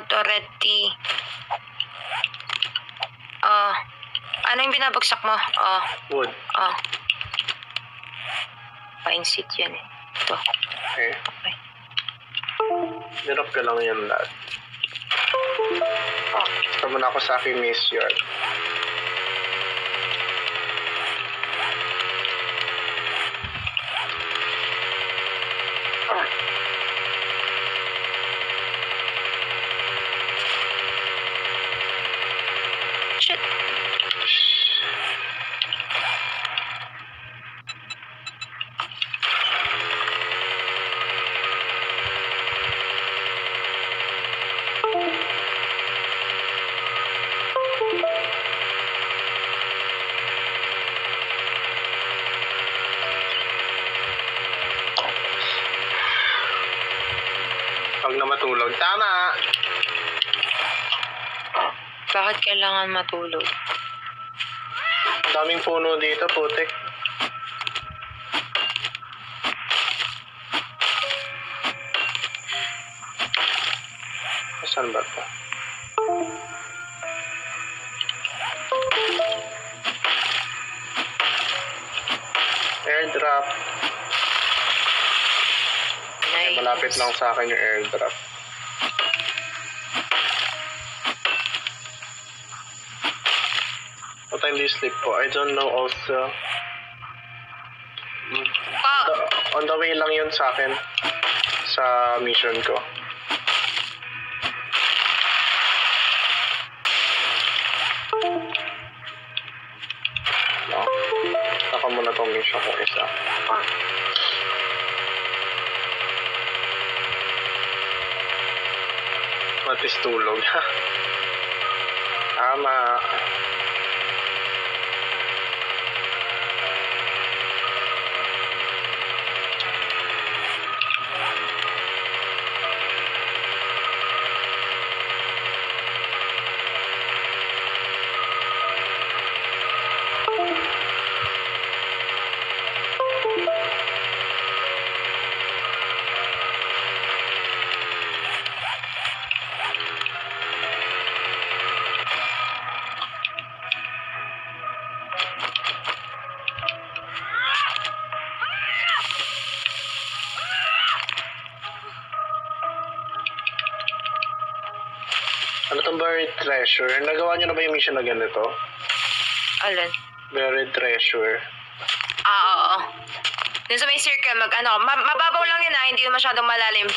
Toretti. Ano yung binabagsak mo? Wood. Fine seat yan eh. Ito. Okay. Nirap ka lang yan lahat. Tama na ako sa aking miss yard. Shit. Pag na matulog, tama! Bakit kailangan matulog? Daming puno dito, putik. Saan ba ito? Airdrop. Nice. Malapit lang sa akin yung airdrop. What time do you sleep po? I don't know also. On the way lang yun sa akin. Sa mission ko. No. Saka muna tong mission ko isa. Matis tulog. Tama. Ano tong buried treasure? Nagawa niyo na ba yung mission na ganito? Alin? Buried treasure. Oo. Dun sa may circle, mababaw lang yun hindi yun masyadong malalim.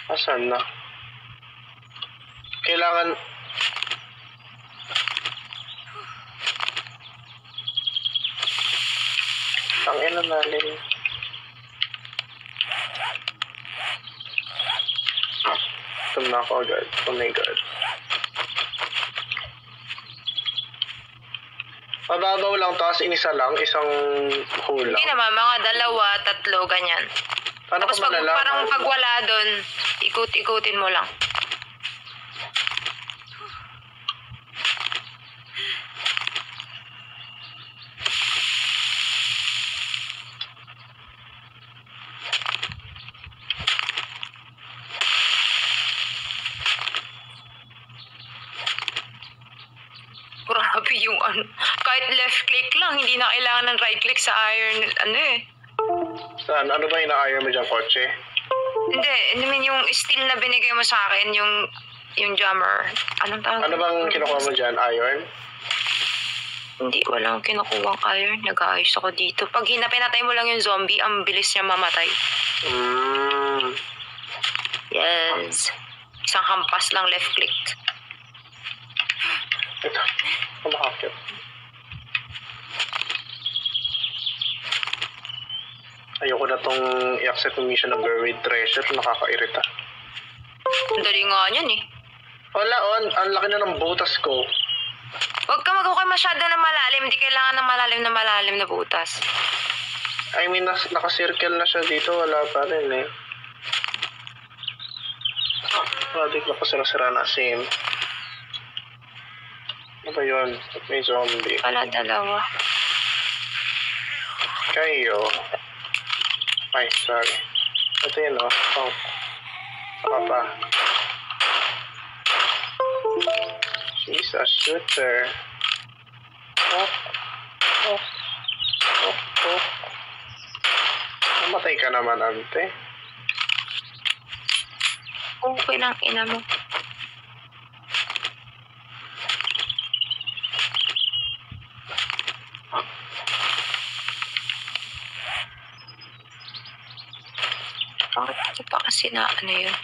Asan na? Kailangan... Tangina natin. Ito na ako agad. Oh my god. Mababaw lang to, as in isa lang, isang hole lang. Hindi naman, mga 2, 3, ganyan. Paano Tapos ko malalaman? parang pag wala dun, ikut-ikutin mo lang. Grabe yung kahit left click lang, hindi na kailangan ng right click sa iron, Saan? Ano ba ina-iron mo dyan, kotse? Hindi, I mean yung steel na binigay mo sa akin, yung jammer. Anong tawag? Ano bang kinukuha mo dyan? Iron? Hindi, walang kinukuwang iron. Nag-aayos ako dito. Pag pinatay mo lang yung zombie, ang bilis niya mamatay. Yes. Isang hampas lang left click. Ito. Kumakakit. Ayoko na tong i-accept yung mission ng buried treasure. Nakakairita. Ang dali nga niyan eh. Wala, ang laki na ng butas ko. Huwag ka mag-okay masyado na malalim. Hindi kailangan ng malalim na butas. I mean, naka-circle na siya dito. Wala pa rin eh. Project na pa sira-sira na. Same. Ano ba yun? May zombie. Wala, 2. Kayo. Ay, sorry. Ito yun, oh. Oh. Saka pa. She's a shooter. Oh. Oh. Oh. Oh. Namatay ka naman, ante. Okay lang, ina mo. Bakit pa kasi na ano yun?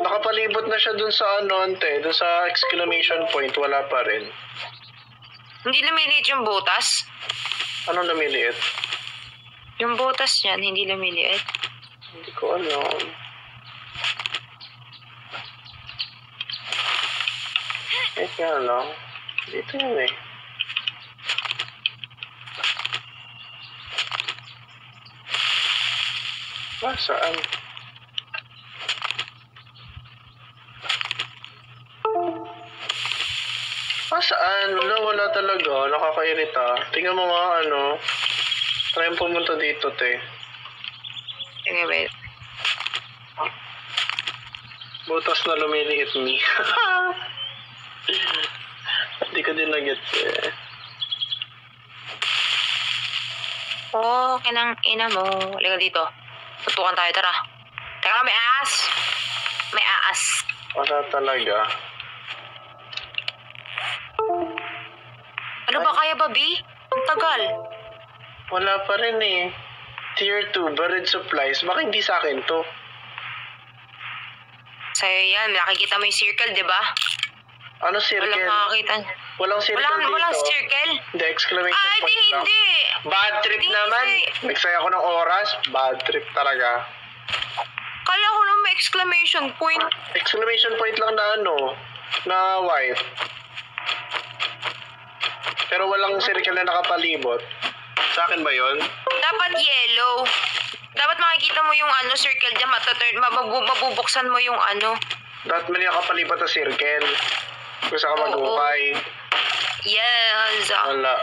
Nakapalibot na siya dun sa ano, ante. Dun sa exclamation point. Wala pa rin. Hindi lumiliit yung butas? Anong lumiliit? Yung butas niyan, hindi lumiliit. Hindi ko alam. Kaya lang. Dito yun eh. Saan? Saan? Wala talaga. Nakakairita. Tingnan mo nga ano. Try mo pumunta dito, te. Sige, wait. Butas na lumiliit me. Hindi ko din nag-gets eh. Kinang ina mo. Halika dito. Tutukan tayo, tara. Teka, may aas. May aas. Wala talaga. Ano ba kaya, Babi? Ang tagal. Wala pa rin eh. Tier 2, buried supplies. Baka hindi sa akin to. Sa'yo yan. Nakikita mo yung circle, di ba? Ano circle? Walang makakita. Walang circle dito. Walang circle? Hindi, exclamation Ay, point lang. hindi. Bad trip Hindi. naman. Nagsaya ako ng oras. Bad trip talaga. Kala ko naman may exclamation point. Exclamation point lang na ano, na white. Pero walang circle na nakapalibot. Sa akin ba yun? Dapat yellow. Dapat makikita mo yung ano circle dyan. Mabubuksan mo yung ano. Dapat may nakapalibot na circle. Gusto ka mag-ukay. Yes. Wala.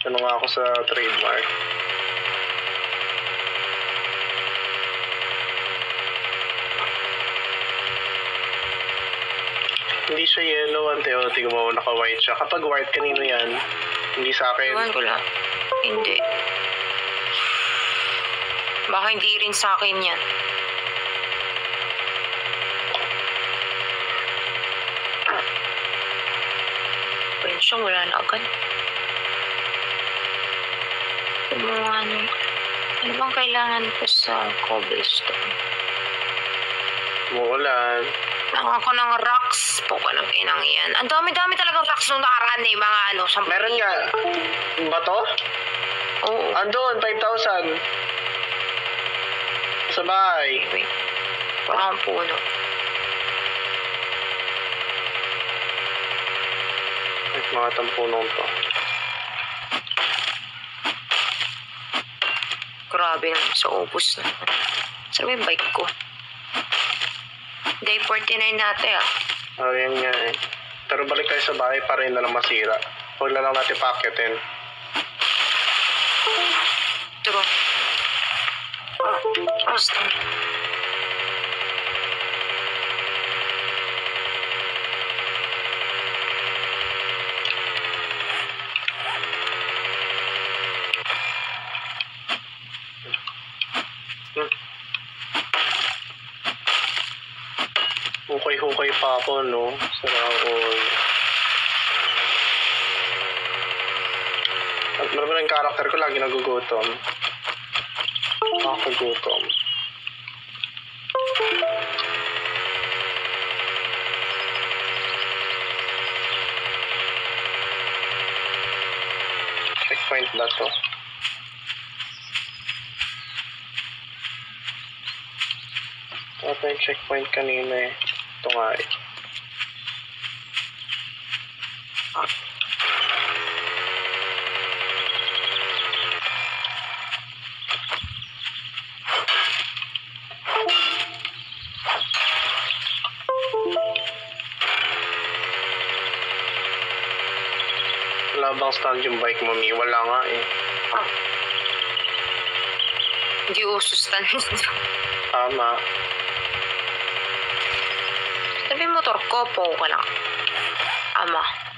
Ano nga ako sa trademark? Hindi siya yellow, ante. O, tingnan mo, naka-white siya. Kapag white, kanino yan? Hindi sa akin. Ewan ko lang. Hindi. Baka hindi rin sa akin yan. Pensyon, wala na agad. Ano bang kailangan ko sa cobblestone? Umuulan. Ako ng rocks. Puka ng inang yan. Ang dami-dami talagang rocks nung nakaraan eh. Mga ano, 10,000. Meron nga. Bato? Oo. Andun, 5,000. Sa bahay. Wait. Wala akong puno. Ay, mga tampunong to. Grabe naman sa ubos na. Saan ba yung bike ko? Day 49 natin ah. Ayan nga eh. Pero balik tayo sa bahay para yun na lang masira. Huwag na lang natin paketin. True. Basta. Hukay-hukay pa ako, no? Sarap At marami ng karakter ko lagi nagugutom. Nakagutom. Checkpoint ba to? Ito yung checkpoint kanina eh. Ito nga eh. bang stand yung bike mo, Mi? Wala nga eh. Hindi uso stand. Tama. Sabi motor ko, po ka lang. Ama.